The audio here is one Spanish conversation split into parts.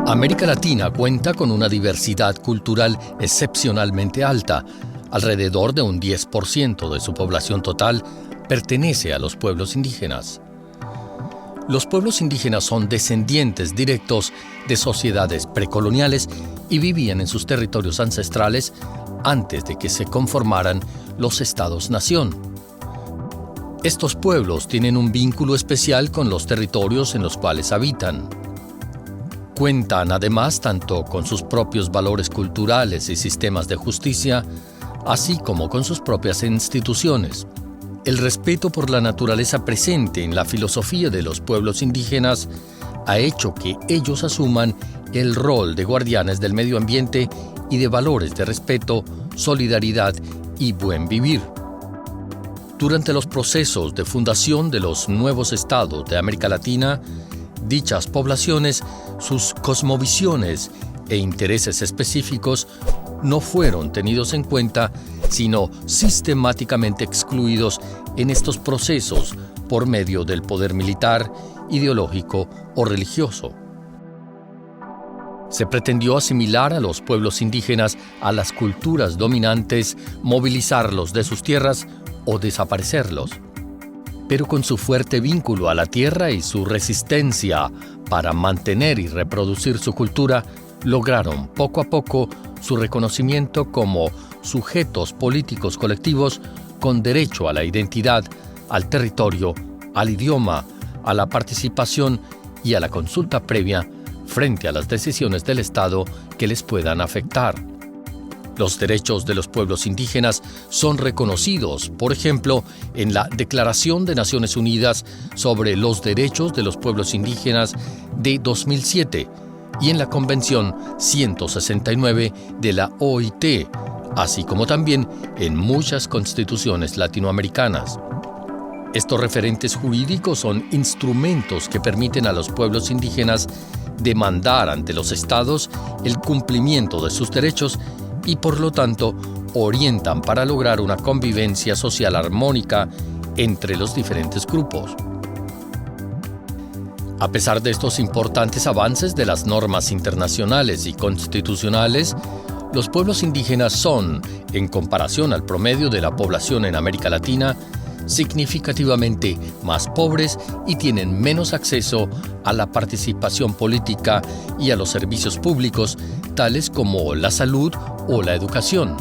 América Latina cuenta con una diversidad cultural excepcionalmente alta. Alrededor de un 10% de su población total pertenece a los pueblos indígenas. Los pueblos indígenas son descendientes directos de sociedades precoloniales y vivían en sus territorios ancestrales antes de que se conformaran los estados-nación. Estos pueblos tienen un vínculo especial con los territorios en los cuales habitan. Cuentan además tanto con sus propios valores culturales y sistemas de justicia, así como con sus propias instituciones. El respeto por la naturaleza presente en la filosofía de los pueblos indígenas ha hecho que ellos asuman el rol de guardianes del medio ambiente y de valores de respeto, solidaridad y buen vivir. Durante los procesos de fundación de los nuevos estados de América Latina, dichas poblaciones, sus cosmovisiones e intereses específicos no fueron tenidos en cuenta, sino sistemáticamente excluidos en estos procesos por medio del poder militar, ideológico o religioso. Se pretendió asimilar a los pueblos indígenas a las culturas dominantes, movilizarlos de sus tierras o desaparecerlos. Pero con su fuerte vínculo a la tierra y su resistencia para mantener y reproducir su cultura, lograron poco a poco su reconocimiento como sujetos políticos colectivos con derecho a la identidad, al territorio, al idioma, a la participación y a la consulta previa frente a las decisiones del Estado que les puedan afectar. Los derechos de los pueblos indígenas son reconocidos, por ejemplo, en la Declaración de Naciones Unidas sobre los Derechos de los Pueblos Indígenas de 2007 y en la Convención 169 de la OIT, así como también en muchas constituciones latinoamericanas. Estos referentes jurídicos son instrumentos que permiten a los pueblos indígenas demandar ante los estados el cumplimiento de sus derechos y por lo tanto orientan para lograr una convivencia social armónica entre los diferentes grupos. A pesar de estos importantes avances de las normas internacionales y constitucionales, los pueblos indígenas son, en comparación al promedio de la población en América Latina, significativamente más pobres y tienen menos acceso a la participación política y a los servicios públicos, tales como la salud o la educación.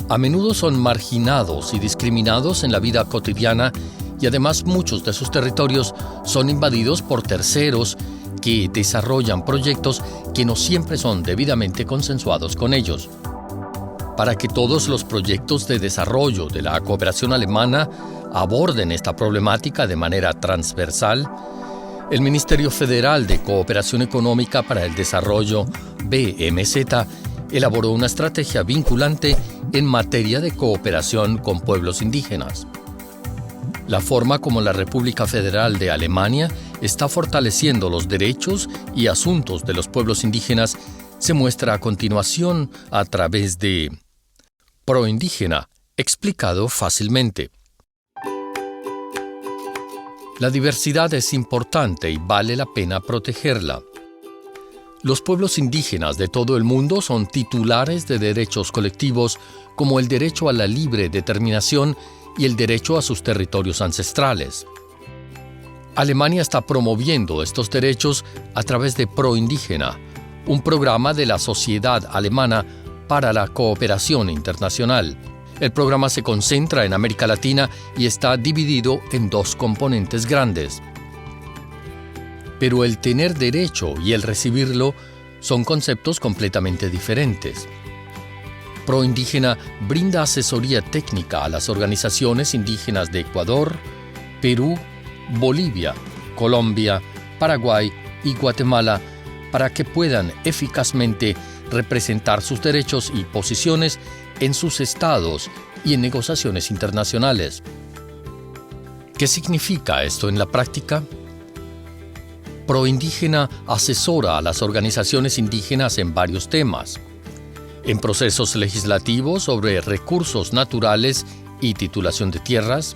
A menudo son marginados y discriminados en la vida cotidiana y además muchos de sus territorios son invadidos por terceros que desarrollan proyectos que no siempre son debidamente consensuados con ellos. Para que todos los proyectos de desarrollo de la cooperación alemana aborden esta problemática de manera transversal, el Ministerio Federal de Cooperación Económica para el Desarrollo, BMZ, elaboró una estrategia vinculante en materia de cooperación con pueblos indígenas. La forma como la República Federal de Alemania está fortaleciendo los derechos y asuntos de los pueblos indígenas se muestra a continuación a través de Proindígena, explicado fácilmente. La diversidad es importante y vale la pena protegerla. Los pueblos indígenas de todo el mundo son titulares de derechos colectivos como el derecho a la libre determinación y el derecho a sus territorios ancestrales. Alemania está promoviendo estos derechos a través de Proindígena, un programa de la Sociedad Alemana para la Cooperación Internacional. El programa se concentra en América Latina y está dividido en dos componentes grandes. Pero el tener derecho y el recibirlo son conceptos completamente diferentes. Proindígena brinda asesoría técnica a las organizaciones indígenas de Ecuador, Perú, Bolivia, Colombia, Paraguay y Guatemala para que puedan eficazmente representar sus derechos y posiciones en sus estados y en negociaciones internacionales. ¿Qué significa esto en la práctica? Proindígena asesora a las organizaciones indígenas en varios temas. En procesos legislativos sobre recursos naturales y titulación de tierras,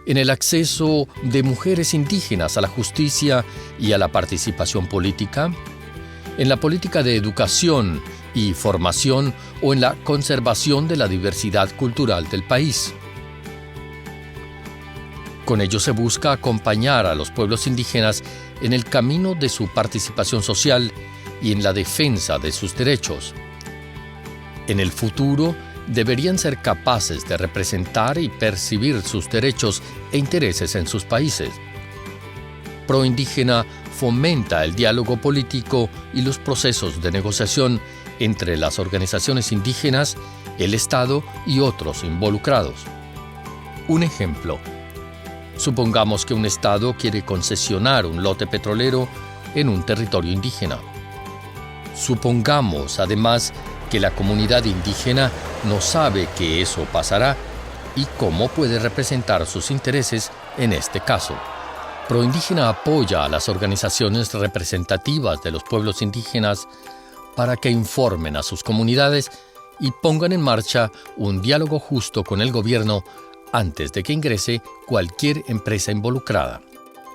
en el acceso de mujeres indígenas a la justicia y a la participación política, en la política de educación y formación o en la conservación de la diversidad cultural del país. Con ello se busca acompañar a los pueblos indígenas en el camino de su participación social y en la defensa de sus derechos. En el futuro, deberían ser capaces de representar y percibir sus derechos e intereses en sus países. Proindígena fomenta el diálogo político y los procesos de negociación entre las organizaciones indígenas, el Estado y otros involucrados. Un ejemplo. Supongamos que un Estado quiere concesionar un lote petrolero en un territorio indígena. Supongamos, además, que la comunidad indígena no sabe que eso pasará y cómo puede representar sus intereses en este caso. Proindígena apoya a las organizaciones representativas de los pueblos indígenas para que informen a sus comunidades y pongan en marcha un diálogo justo con el gobierno antes de que ingrese cualquier empresa involucrada.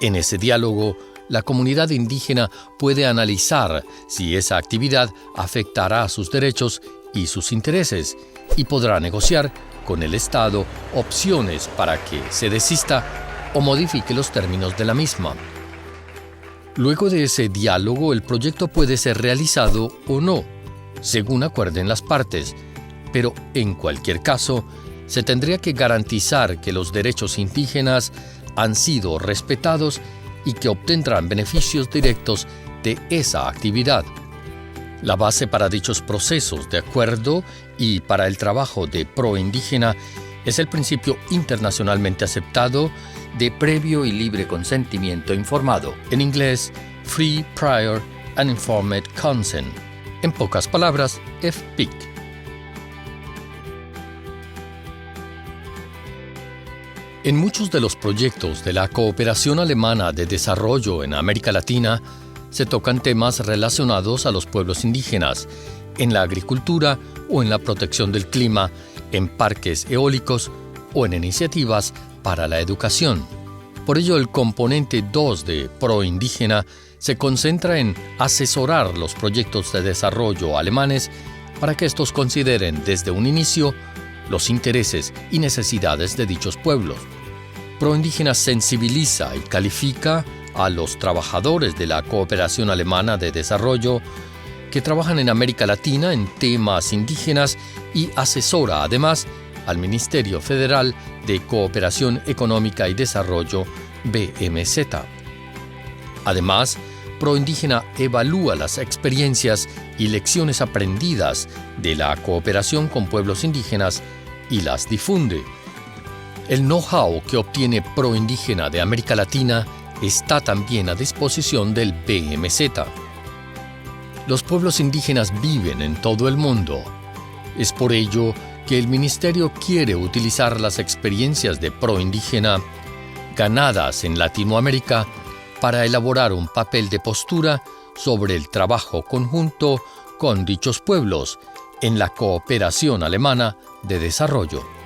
En ese diálogo, la comunidad indígena puede analizar si esa actividad afectará a sus derechos y sus intereses y podrá negociar con el Estado opciones para que se desista o modifique los términos de la misma. Luego de ese diálogo, el proyecto puede ser realizado o no, según acuerden las partes, pero en cualquier caso, se tendría que garantizar que los derechos indígenas han sido respetados y que obtendrán beneficios directos de esa actividad. La base para dichos procesos de acuerdo y para el trabajo de Proindígena es el principio internacionalmente aceptado de previo y libre consentimiento informado, en inglés Free, Prior and Informed Consent, en pocas palabras, FPIC. En muchos de los proyectos de la cooperación alemana de desarrollo en América Latina se tocan temas relacionados a los pueblos indígenas, en la agricultura o en la protección del clima, en parques eólicos o en iniciativas para la educación. Por ello, el componente 2 de Proindígena se concentra en asesorar los proyectos de desarrollo alemanes para que estos consideren desde un inicio los intereses y necesidades de dichos pueblos. Proindígena sensibiliza y califica a los trabajadores de la cooperación alemana de desarrollo que trabajan en América Latina en temas indígenas y asesora además al Ministerio Federal de Cooperación Económica y Desarrollo, BMZ. Además, Proindígena evalúa las experiencias y lecciones aprendidas de la cooperación con pueblos indígenas y las difunde. El know-how que obtiene Proindígena de América Latina está también a disposición del BMZ. Los pueblos indígenas viven en todo el mundo. Es por ello que el Ministerio quiere utilizar las experiencias de Proindígena ganadas en Latinoamérica para elaborar un papel de postura sobre el trabajo conjunto con dichos pueblos en la cooperación alemana de desarrollo.